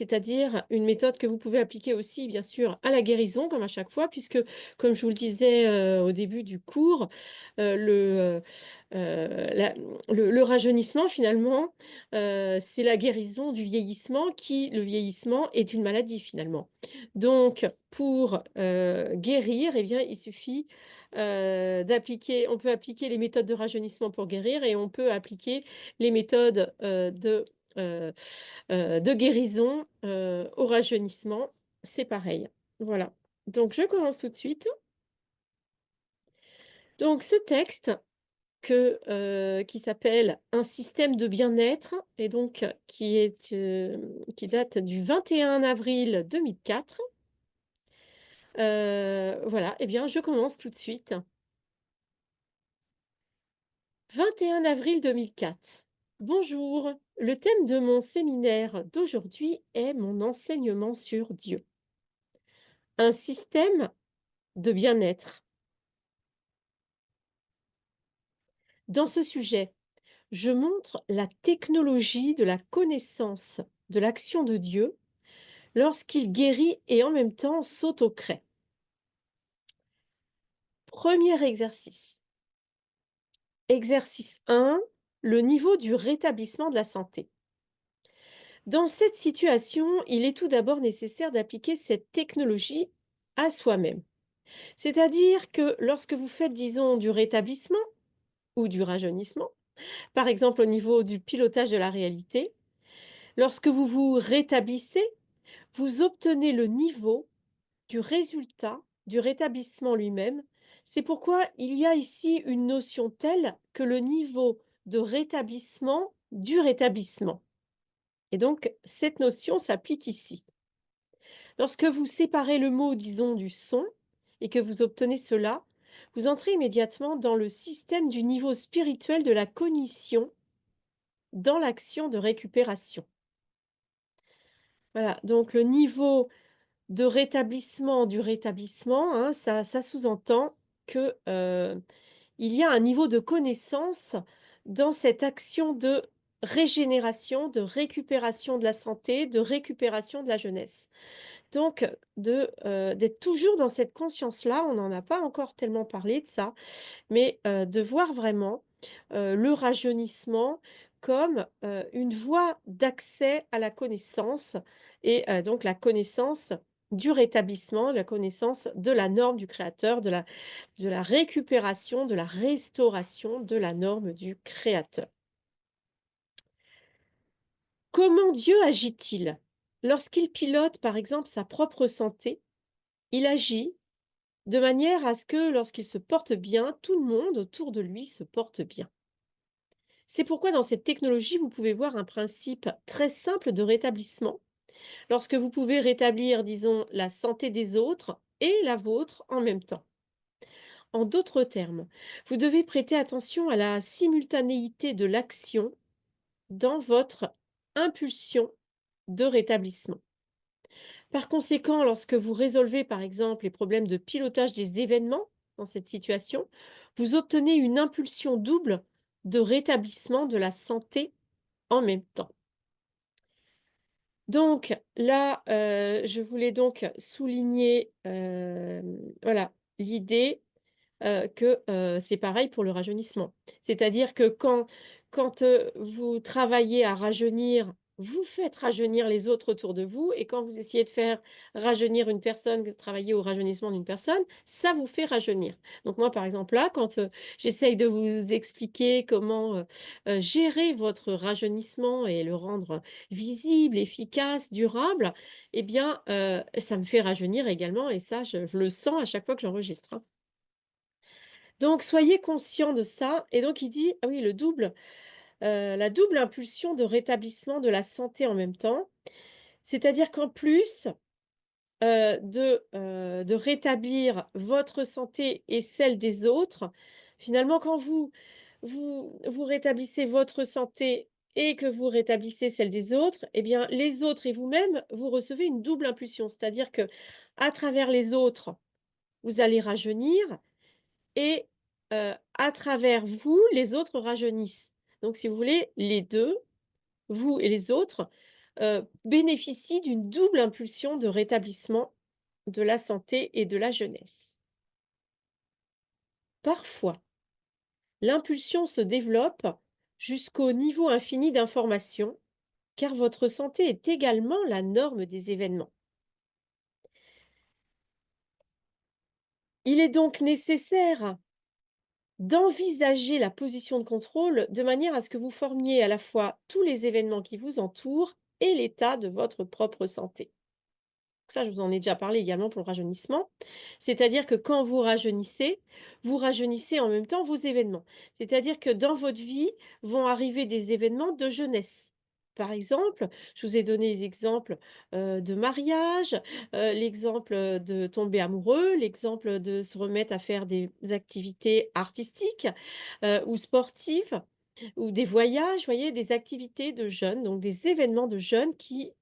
c'est-à-dire une méthode que vous pouvez appliquer aussi, bien sûr, à la guérison, comme à chaque fois, puisque, comme je vous le disais au début du cours, le, le rajeunissement, finalement, c'est la guérison du vieillissement, le vieillissement est une maladie, finalement. Donc, pour guérir, eh bien, il suffit on peut appliquer les méthodes de rajeunissement pour guérir et on peut appliquer les méthodes euh, de guérison au rajeunissement. C'est pareil. Voilà. Donc, je commence tout de suite. Donc, ce texte qui s'appelle «Un système de bien-être» et donc qui date du 21 avril 2004. Voilà, eh bien, je commence tout de suite. 21 avril 2004. Bonjour, le thème de mon séminaire d'aujourd'hui est mon enseignement sur Dieu. Un système de bien-être. Dans ce sujet, je montre la technologie de la connaissance de l'action de Dieu lorsqu'il guérit et en même temps s'autocrée. Premier exercice. Exercice 1, le niveau du rétablissement de la santé. Dans cette situation, il est tout d'abord nécessaire d'appliquer cette technologie à soi-même. C'est-à-dire que lorsque vous faites, disons, du rétablissement ou du rajeunissement, par exemple au niveau du pilotage de la réalité, lorsque vous vous rétablissez, vous obtenez le niveau du résultat du rétablissement lui-même. C'est pourquoi il y a ici une notion telle que le niveau de rétablissement du rétablissement. Et donc, cette notion s'applique ici. Lorsque vous séparez le mot, disons, du son, et que vous obtenez cela, vous entrez immédiatement dans le système du niveau spirituel de la cognition dans l'action de récupération. Voilà, donc le niveau de rétablissement du rétablissement, hein, ça sous-entend que, il y a un niveau de connaissance dans cette action de régénération, de récupération de la santé, de récupération de la jeunesse. Donc d'être toujours dans cette conscience-là, on n'en a pas encore tellement parlé de ça, mais de voir vraiment, le rajeunissement comme, une voie d'accès à la connaissance et donc la connaissance du rétablissement, la connaissance de la norme du créateur, de la récupération, de la restauration de la norme du créateur. Comment Dieu agit-il? Lorsqu'il pilote, par exemple, sa propre santé, il agit de manière à ce que lorsqu'il se porte bien, tout le monde autour de lui se porte bien. C'est pourquoi dans cette technologie, vous pouvez voir un principe très simple de rétablissement. Lorsque vous pouvez rétablir, disons, la santé des autres et la vôtre en même temps. En d'autres termes, vous devez prêter attention à la simultanéité de l'action dans votre impulsion de rétablissement. Par conséquent, lorsque vous résolvez par exemple les problèmes de pilotage des événements dans cette situation, vous obtenez une impulsion double de rétablissement de la santé en même temps. Donc là, je voulais donc souligner, voilà, l'idée que, c'est pareil pour le rajeunissement. C'est-à-dire que quand, vous travaillez à rajeunir, vous faites rajeunir les autres autour de vous et quand vous essayez de faire rajeunir une personne, que vous travaillez au rajeunissement d'une personne, ça vous fait rajeunir. Donc moi, par exemple, là, quand, j'essaye de vous expliquer comment, gérer votre rajeunissement et le rendre visible, efficace, durable, eh bien, ça me fait rajeunir également et ça, je le sens à chaque fois que j'enregistre, hein. Donc soyez conscient de ça et donc il dit ah oui la double impulsion de rétablissement de la santé en même temps. C'est-à-dire qu'en plus, de rétablir votre santé et celle des autres, finalement quand vous rétablissez votre santé et que vous rétablissez celle des autres, eh bien les autres et vous-même, vous recevez une double impulsion. C'est-à-dire que à travers les autres, vous allez rajeunir et à travers vous, les autres rajeunissent. Donc si vous voulez, les 2, vous et les autres, bénéficient d'une double impulsion de rétablissement de la santé et de la jeunesse. Parfois, l'impulsion se développe jusqu'au niveau infini d'information, car votre santé est également la norme des événements. Il est donc nécessaire d'envisager la position de contrôle de manière à ce que vous formiez à la fois tous les événements qui vous entourent et l'état de votre propre santé. Ça, je vous en ai déjà parlé également pour le rajeunissement. C'est-à-dire que quand vous rajeunissez en même temps vos événements. C'est-à-dire que dans votre vie vont arriver des événements de jeunesse. Par exemple, je vous ai donné les exemples de mariage, l'exemple de tomber amoureux, l'exemple de se remettre à faire des activités artistiques ou sportives. Ou des voyages, vous voyez, des activités de jeunes, donc des événements de jeunes qui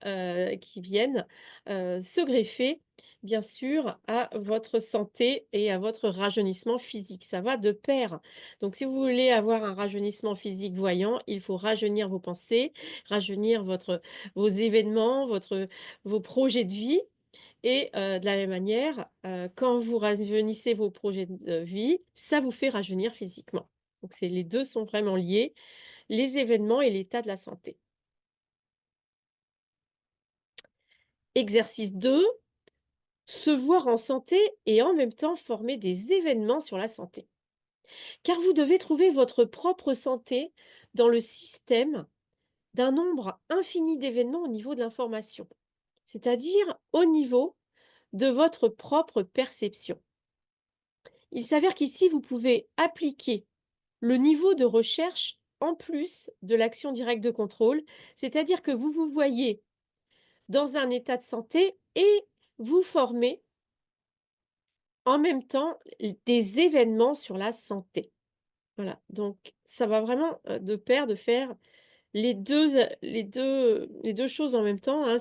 viennent, se greffer, bien sûr, à votre santé et à votre rajeunissement physique. Ça va de pair. Donc si vous voulez avoir un rajeunissement physique voyant, il faut rajeunir vos pensées, rajeunir vos événements, vos projets de vie et de la même manière, quand vous rajeunissez vos projets de vie, ça vous fait rajeunir physiquement. Donc c'est les 2 sont vraiment liés, les événements et l'état de la santé. Exercice 2, se voir en santé et en même temps former des événements sur la santé. Car vous devez trouver votre propre santé dans le système d'un nombre infini d'événements au niveau de l'information, c'est-à-dire au niveau de votre propre perception. Il s'avère qu'ici, vous pouvez appliquer le niveau de recherche en plus de l'action directe de contrôle, c'est-à-dire que vous vous voyez dans un état de santé et vous formez en même temps des événements sur la santé. Voilà, donc ça va vraiment, de pair de faire les deux choses en même temps, hein.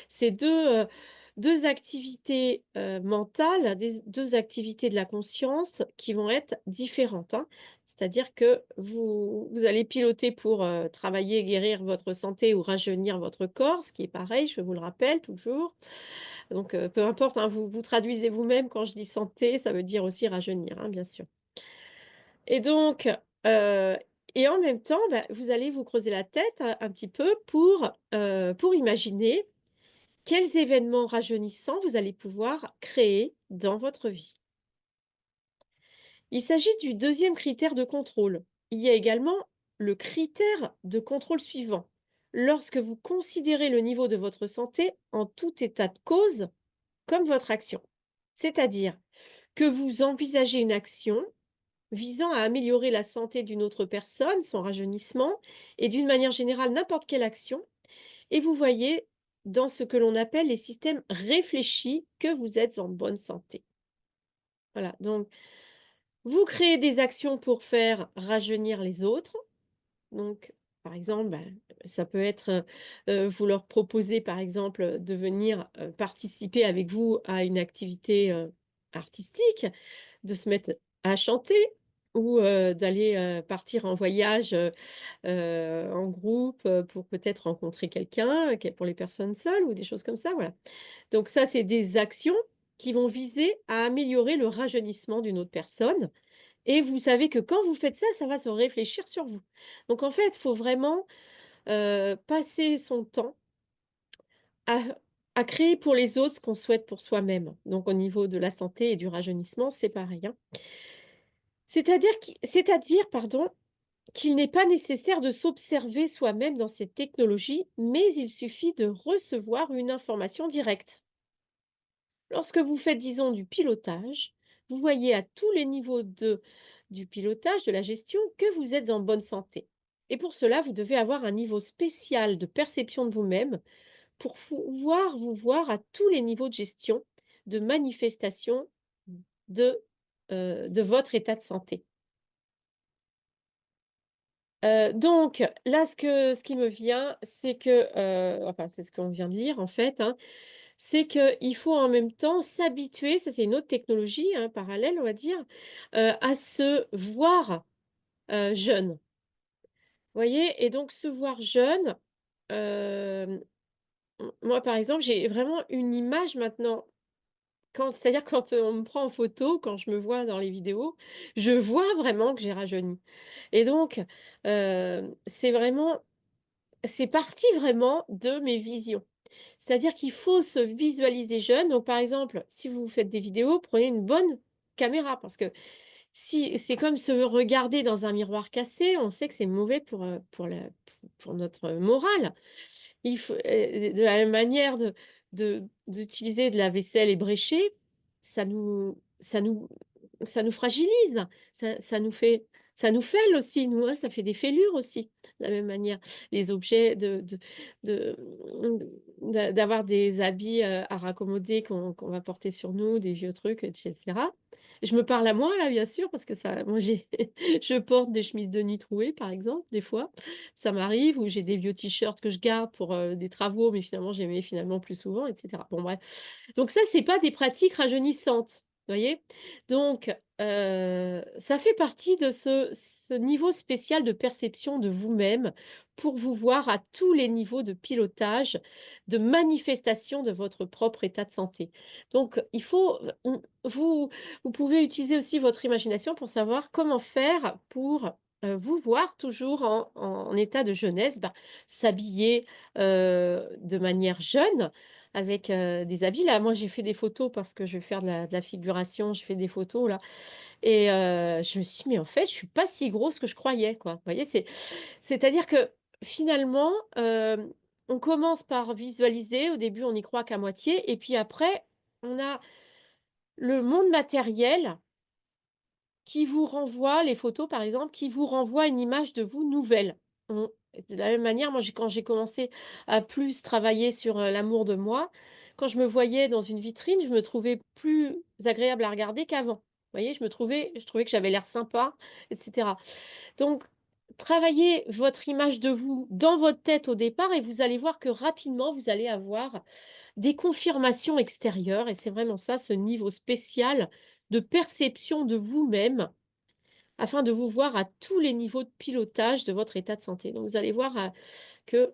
C'est 2 activités, mentales, des 2 activités de la conscience qui vont être différentes, hein. C'est-à-dire que vous allez piloter pour, travailler et guérir votre santé ou rajeunir votre corps, ce qui est pareil, je vous le rappelle toujours. Donc, peu importe, hein, vous traduisez vous-même quand je dis santé, ça veut dire aussi rajeunir, hein, bien sûr. Et donc, heu et en même temps, bah, vous allez vous creuser la tête un petit peu pour imaginer quels événements rajeunissants vous allez pouvoir créer dans votre vie. Il s'agit du deuxième critère de contrôle. Il y a également le critère de contrôle suivant. Lorsque vous considérez le niveau de votre santé en tout état de cause comme votre action. C'est-à-dire que vous envisagez une action visant à améliorer la santé d'une autre personne, son rajeunissement, et d'une manière générale n'importe quelle action, et vous voyez dans ce que l'on appelle les systèmes réfléchis que vous êtes en bonne santé. Voilà, donc vous créez des actions pour faire rajeunir les autres. Donc, par exemple, ça peut être, vous leur proposez, par exemple, de venir, participer avec vous à une activité, artistique, de se mettre à chanter ou, d'aller, partir en voyage, en groupe, pour peut-être rencontrer quelqu'un, pour les personnes seules ou des choses comme ça, voilà. Donc ça, c'est des actions qui vont viser à améliorer le rajeunissement d'une autre personne et vous savez que quand vous faites ça, ça va se réfléchir sur vous. Donc en fait, il faut vraiment, passer son temps à à créer pour les autres ce qu'on souhaite pour soi-même. Donc au niveau de la santé et du rajeunissement, c'est pareil, hein. C'est-à-dire, pardon, qu'il n'est pas nécessaire de s'observer soi-même dans ces technologies, mais il suffit de recevoir une information directe. Lorsque vous faites, disons, du pilotage, vous voyez à tous les niveaux du pilotage, de la gestion, que vous êtes en bonne santé. Et pour cela, vous devez avoir un niveau spécial de perception de vous-même pour pouvoir vous voir à tous les niveaux de gestion, de manifestation de, de votre état de santé. Donc là, ce qui me vient, c'est que, enfin, c'est ce qu'on vient de lire en fait, hein, c'est qu'il faut en même temps s'habituer, ça c'est une autre technologie, hein, parallèle, on va dire, à se voir, jeune. Vous voyez? Et donc se voir jeune, Moi, par exemple, j'ai vraiment une image maintenant. C'est-à-dire quand, on me prend en photo, quand je me vois dans les vidéos, je vois vraiment que j'ai rajeuni et donc c'est parti vraiment de mes visions. C'est-à-dire qu'il faut se visualiser jeune. Donc par exemple, si vous faites des vidéos, prenez une bonne caméra parce que si c'est comme se regarder dans un miroir cassé, on sait que c'est mauvais pour notre morale. Il faut de la même manière d'utiliser de la vaisselle ébréchée, ça nous ça nous ça nous fragilise, ça nous fait ça nous fêle aussi, nous, hein, ça fait des fêlures aussi, de la même manière. Les objets de d'avoir des habits, à raccommoder qu'on va porter sur nous, des vieux trucs et cetera. Je me parle à moi là, bien sûr, parce que ça moi j'ai je porte des chemises de nuit trouées, par exemple, des fois. Ça m'arrive ou j'ai des vieux t-shirts que je garde pour, des travaux, mais finalement, j'aimais finalement plus souvent et cetera. Bon bref. Donc ça, c'est pas des pratiques rajeunissantes, vous voyez? Donc ça fait partie de ce niveau spécial de perception de vous-même pour vous voir à tous les niveaux de pilotage, de manifestation de votre propre état de santé. Donc il faut, vous vous pouvez utiliser aussi votre imagination pour savoir comment faire pour, vous voir toujours en état de jeunesse, bah, s'habiller, de manière jeune, avec, des habits là, moi j'ai fait des photos parce que je vais faire de la figuration, j'ai fait des photos là et je me suis dit: «Mais en fait, je suis pas si grosse que je croyais, quoi». Vous voyez? C'est-à-dire que finalement, on commence par visualiser, au début on n'y croit qu'à moitié et puis après, on a le monde matériel qui vous renvoie les photos par exemple, qui vous renvoient une image de vous nouvelle. On De la même manière, moi quand j'ai commencé à plus travailler sur, l'amour de moi, quand je me voyais dans une vitrine, je me trouvais plus agréable à regarder qu'avant. Vous voyez? Je trouvais que j'avais l'air sympa et cetera. Donc travaillez votre image de vous dans votre tête au départ et vous allez voir que rapidement vous allez avoir des confirmations extérieures et c'est vraiment ça, ce niveau spécial de perception de vous-même afin de vous voir à tous les niveaux de pilotage de votre état de santé. Donc vous allez voir, que,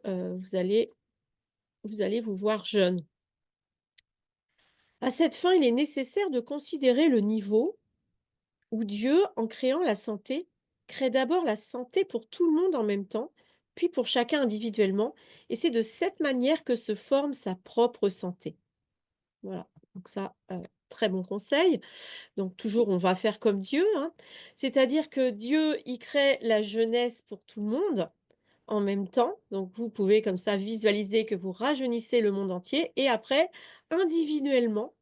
vous allez vous voir jeune. À cette fin, il est nécessaire de considérer le niveau où Dieu, en créant la santé, crée d'abord la santé pour tout le monde en même temps, puis pour chacun individuellement, et c'est de cette manière que se forme sa propre santé. Voilà, donc ça, très bon conseil. Donc toujours, on va faire comme Dieu, hein. C'est-à-dire que Dieu, il crée la jeunesse pour tout le monde en même temps. Donc vous pouvez comme ça visualiser que vous rajeunissez le monde entier et après, individuellement,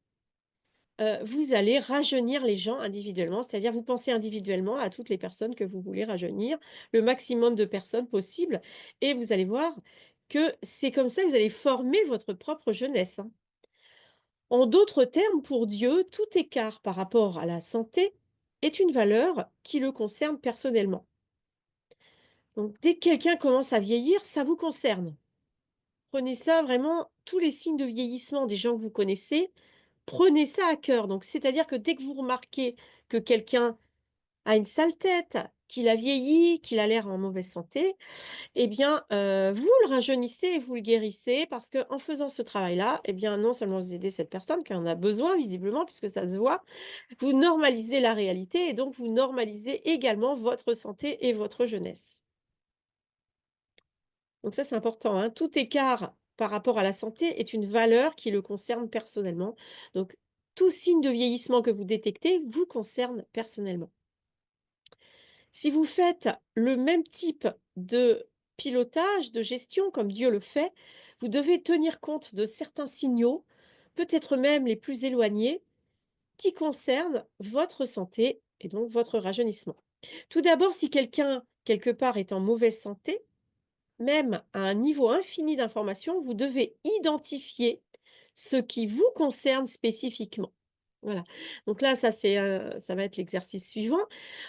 vous allez rajeunir les gens individuellement. C'est-à-dire vous pensez individuellement à toutes les personnes que vous voulez rajeunir, le maximum de personnes possible et vous allez voir que c'est comme ça que vous allez former votre propre jeunesse, hein. En d'autres termes, pour Dieu, tout écart par rapport à la santé est une valeur qui le concerne personnellement. Donc, dès que quelqu'un commence à vieillir, ça vous concerne. Prenez ça vraiment, tous les signes de vieillissement des gens que vous connaissez, prenez ça à cœur. Donc, c'est-à-dire que dès que vous remarquez que quelqu'un a une sale tête, qu'il a vieilli, qu'il a l'air en mauvaise santé, eh bien, vous le rajeunissez et vous le guérissez parce qu'en faisant ce travail-là, eh bien, non seulement vous aidez cette personne qui en a besoin visiblement puisque ça se voit, vous normalisez la réalité et donc vous normalisez également votre santé et votre jeunesse. Donc ça, c'est important, hein. Tout écart par rapport à la santé est une valeur qui le concerne personnellement. Donc tout signe de vieillissement que vous détectez vous concerne personnellement. Si vous faites le même type de pilotage, de gestion comme Dieu le fait, vous devez tenir compte de certains signaux, peut-être même les plus éloignés, qui concernent votre santé et donc votre rajeunissement. Tout d'abord, si quelqu'un, quelque part, est en mauvaise santé, même à un niveau infini d'informations, vous devez identifier ce qui vous concerne spécifiquement. Voilà. Donc là, ça va être l'exercice suivant.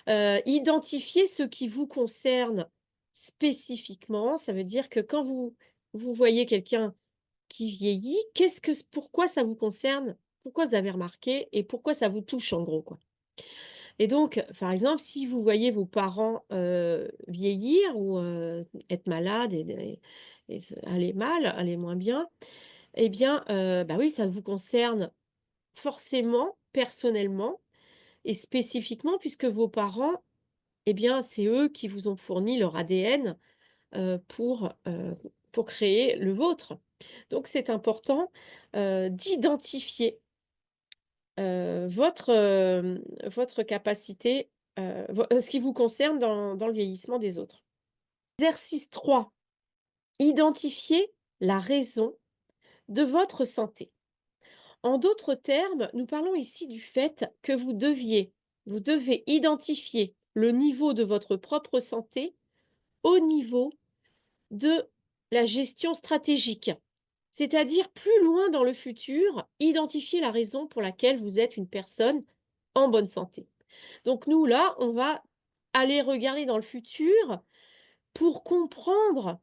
Identifier ce qui vous concerne spécifiquement. Ça veut dire que quand vous voyez quelqu'un qui vieillit, pourquoi ça vous concerne? Pourquoi vous avez remarqué et pourquoi ça vous touche en gros, quoi? Et donc, par exemple, si vous voyez vos parents, vieillir ou, être malades et aller mal, aller moins bien, eh bien, bah, oui, ça vous concerne forcément, personnellement et spécifiquement puisque vos parents, eh bien, c'est eux qui vous ont fourni leur ADN, pour créer le vôtre. Donc c'est important, d'identifier, votre capacité, ce qui vous concerne dans le vieillissement des autres. Exercice 3, identifier la raison de votre santé. En d'autres termes, nous parlons ici du fait que vous devez identifier le niveau de votre propre santé au niveau de la gestion stratégique. C'est-à-dire plus loin dans le futur, identifier la raison pour laquelle vous êtes une personne en bonne santé. Donc nous, là, on va aller regarder dans le futur pour comprendre,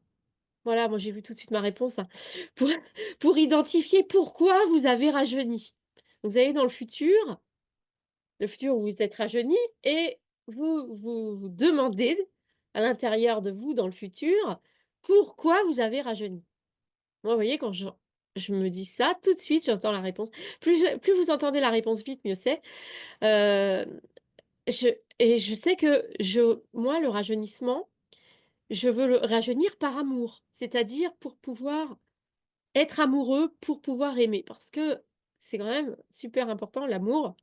voilà, moi j'ai vu tout de suite ma réponse, hein, pour, pour identifier pourquoi vous avez rajeuni. Vous allez dans le futur où vous êtes rajeuni, et vous demandez à l'intérieur de vous, dans le futur, pourquoi vous avez rajeuni. Moi, vous voyez, quand je me dis ça, tout de suite, j'entends la réponse. Plus vous entendez la réponse vite, mieux c'est. Heu, je et je sais que moi, le rajeunissement, je veux le rajeunir par amour. C'est-à-dire pour pouvoir être amoureux, pour pouvoir aimer. Parce que c'est quand même super important, l'amour,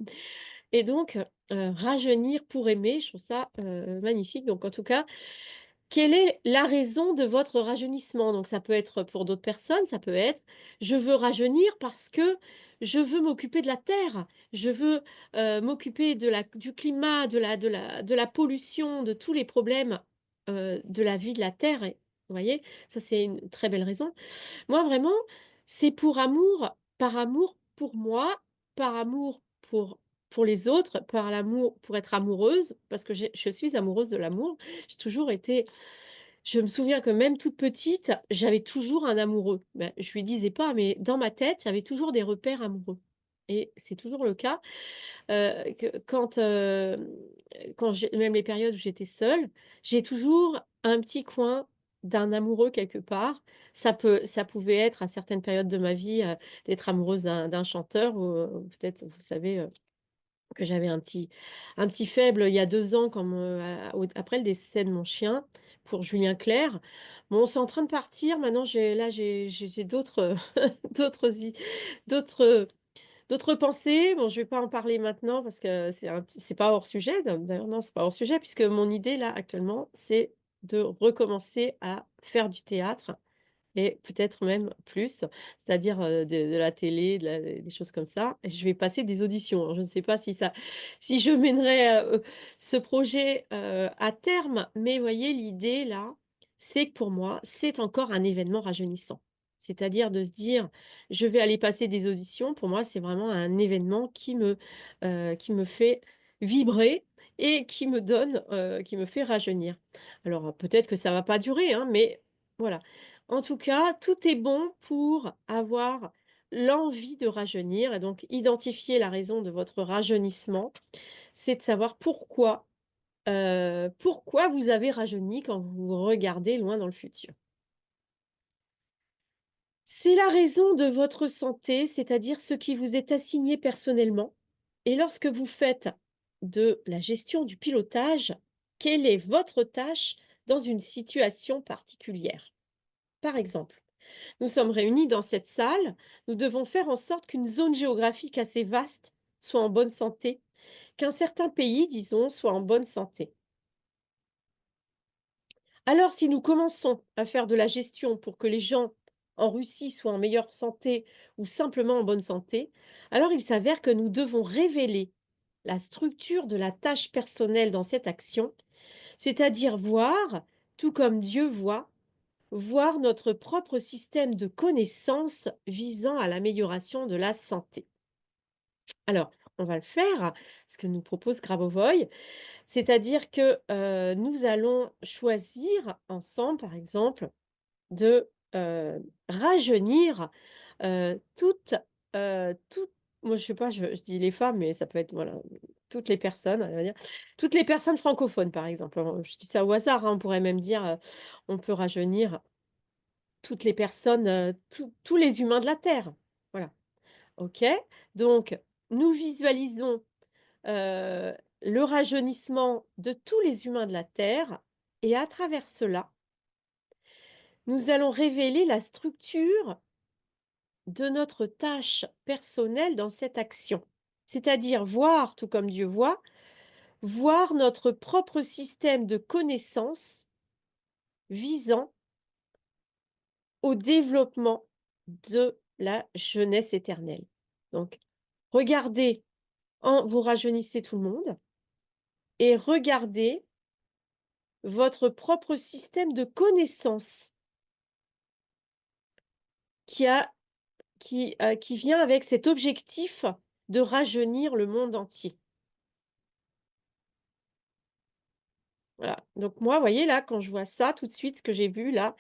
et donc rajeunir pour aimer, je trouve ça, magnifique. Donc en tout cas, quelle est la raison de votre rajeunissement? Donc ça peut être pour d'autres personnes, ça peut être: «Je veux rajeunir parce que je veux m'occuper de la terre, je veux, m'occuper du climat, de la pollution, de tous les problèmes, de la vie de la terre», et vous voyez? Ça, c'est une très belle raison. Moi, vraiment, c'est pour amour, par amour pour moi, par amour pour les autres, par l'amour pour être amoureuse, parce que je suis amoureuse de l'amour. J'ai toujours été Je me souviens que même toute petite, j'avais toujours un amoureux. Ben, je lui disais pas, mais dans ma tête, j'avais toujours des repères amoureux, et c'est toujours le cas, que quand j'ai même les périodes où j'étais seule, j'ai toujours un petit coin d'un amoureux quelque part. Ça pouvait être à certaines périodes de ma vie, d'être amoureuse d'un chanteur, ou peut-être vous savez, que j'avais un petit faible il y a 2 ans, comme, après le décès de mon chien, pour Julien Clerc. Bon, c'est en train de partir maintenant, j'ai d'autres, d'autres, d'autres pensées. Bon, je vais pas en parler maintenant parce que c'est pas hors sujet, d'ailleurs non, c'est pas hors sujet, puisque mon idée là, actuellement, c'est de recommencer à faire du théâtre, et peut-être même plus, c'est-à-dire, de la télé, des choses comme ça, et je vais passer des auditions. Alors je ne sais pas si je mènerai, ce projet, à terme, mais vous voyez, l'idée là, c'est que pour moi, c'est encore un événement rajeunissant. C'est-à-dire de se dire: «Je vais aller passer des auditions», pour moi, c'est vraiment un événement qui me fait vibrer et qui me fait rajeunir. Alors, peut-être que ça va pas durer, hein, mais voilà. En tout cas, tout est bon pour avoir l'envie de rajeunir, et donc identifier la raison de votre rajeunissement, c'est de savoir pourquoi vous avez rajeuni quand vous vous regardez loin dans le futur. C'est la raison de votre santé, c'est-à-dire ce qui vous est assigné personnellement, et lorsque vous faites de la gestion du pilotage, quelle est votre tâche dans une situation particulière? Par exemple, nous sommes réunis dans cette salle, nous devons faire en sorte qu'une zone géographique assez vaste soit en bonne santé, qu'un certain pays, disons, soit en bonne santé. Alors, si nous commençons à faire de la gestion pour que les gens en Russie soient en meilleure santé ou simplement en bonne santé, alors il s'avère que nous devons révéler la structure de la tâche personnelle dans cette action, c'est-à-dire voir, tout comme Dieu voit, voir notre propre système de connaissances visant à l'amélioration de la santé. Alors, on va le faire, ce que nous propose Grabovoi, c'est-à-dire que nous allons choisir ensemble, par exemple, de rajeunir toutes, moi je sais pas, je dis les femmes, mais ça peut être, voilà, toutes les personnes, on va dire, toutes les personnes francophones, par exemple. Je dis ça au hasard, hein, on pourrait même dire, on peut rajeunir toutes les personnes, tous les humains de la Terre. Voilà, OK? Donc nous visualisons, le rajeunissement de tous les humains de la Terre et à travers cela, nous allons révéler la structure de notre tâche personnelle dans cette action. C'est-à-dire voir, tout comme Dieu voit, voir notre propre système de connaissances visant au développement de la jeunesse éternelle. Donc, regardez, vous rajeunissez tout le monde et regardez votre propre système de connaissances qui a qui vient avec cet objectif de rajeunir le monde entier. Voilà, donc moi, vous voyez là, quand je vois ça, tout de suite, ce que j'ai vu là,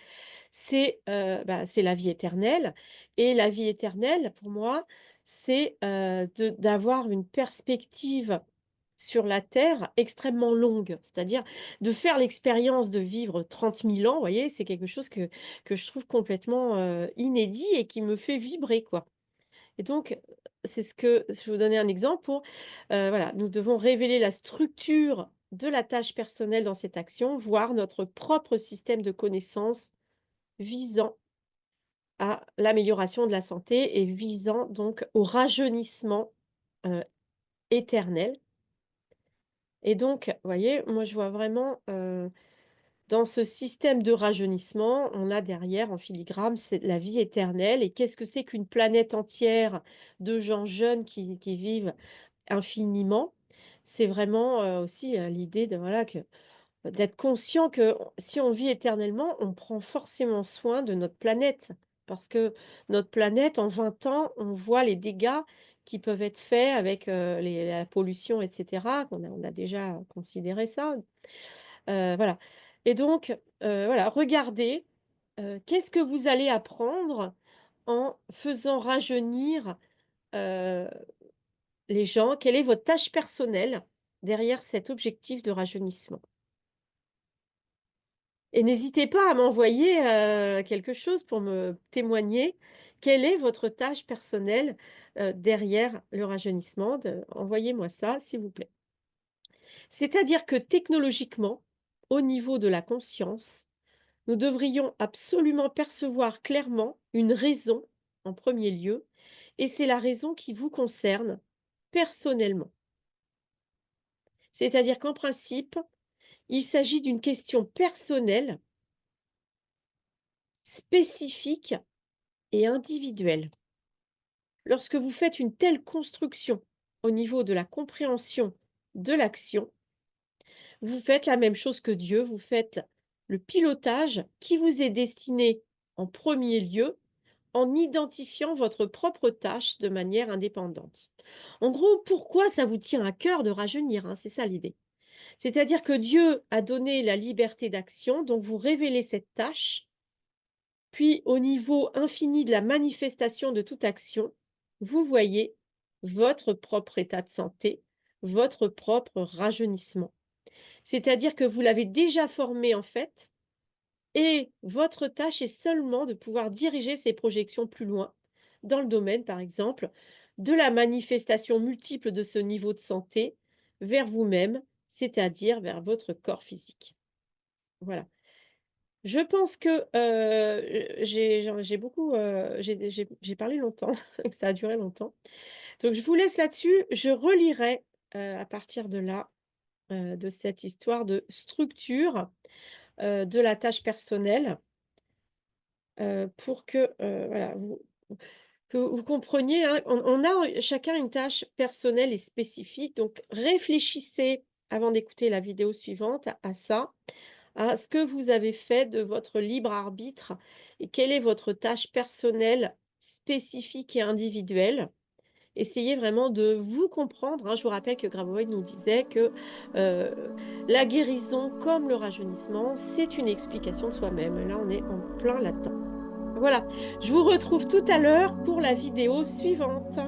c'est la vie éternelle et la vie éternelle, pour moi, c'est, de d'avoir une perspective sur la terre extrêmement longue. C'est-à-dire de faire l'expérience de vivre 30 000 ans, vous voyez? C'est quelque chose que je trouve complètement, inédit et qui me fait vibrer, quoi. Et donc, c'est ce que je vais vous donner un exemple pour, voilà, nous devons révéler la structure de la tâche personnelle dans cette action, voire notre propre système de connaissances visant à l'amélioration de la santé et visant donc au rajeunissement, heu, éternel. Et donc, vous voyez, moi je vois vraiment, dans ce système de rajeunissement, on a derrière en filigrane, c'est la vie éternelle. Et qu'est-ce que c'est qu'une planète entière de gens jeunes qui vivent infiniment? C'est vraiment, aussi, l'idée de voilà que d'être conscient que si on vit éternellement, on prend forcément soin de notre planète. Parce que notre planète, en 20 ans, on voit les dégâts qui peuvent être faits avec, la pollution et cetera. On a déjà considéré ça. Voilà, et donc, voilà, regardez, qu'est-ce que vous allez apprendre en faisant rajeunir, heu, les gens? Quelle est votre tâche personnelle derrière cet objectif de rajeunissement? Et n'hésitez pas à m'envoyer, quelque chose pour me témoigner. Quelle est votre tâche personnelle, derrière le rajeunissement? Envoyez-moi ça, s'il vous plaît. C'est-à-dire que technologiquement, au niveau de la conscience, nous devrions absolument percevoir clairement une raison en premier lieu, et c'est la raison qui vous concerne personnellement. C'est-à-dire qu'en principe, il s'agit d'une question personnelle, spécifique et individuelle. Lorsque vous faites une telle construction au niveau de la compréhension de l'action, vous faites la même chose que Dieu, vous faites le pilotage qui vous est destiné en premier lieu en identifiant votre propre tâche de manière indépendante. En gros, pourquoi ça vous tient à cœur de rajeunir, hein? C'est ça l'idée. C'est-à-dire que Dieu a donné la liberté d'action, donc vous révélez cette tâche, puis au niveau infini de la manifestation de toute action, vous voyez votre propre état de santé, votre propre rajeunissement. C'est-à-dire que vous l'avez déjà formé en fait, et votre tâche est seulement de pouvoir diriger ces projections plus loin, dans le domaine, par exemple, de la manifestation multiple de ce niveau de santé vers vous-même, c'est-à-dire vers votre corps physique. Voilà. Je pense que j'ai beaucoup, j'ai parlé longtemps, que ça a duré longtemps. Donc je vous laisse là-dessus. Je relirai à partir de là, de cette histoire de structure de la tâche personnelle. Pour que, voilà, que vous compreniez, hein, on a chacun une tâche personnelle et spécifique, donc réfléchissez avant d'écouter la vidéo suivante à ça, à ce que vous avez fait de votre libre arbitre et quelle est votre tâche personnelle spécifique et individuelle. Essayez vraiment de vous comprendre, hein. Je vous rappelle que Grabovoi nous disait que, la guérison comme le rajeunissement, c'est une explication de soi-même. Là, on est en plein là-dedans. Voilà, je vous retrouve tout à l'heure pour la vidéo suivante.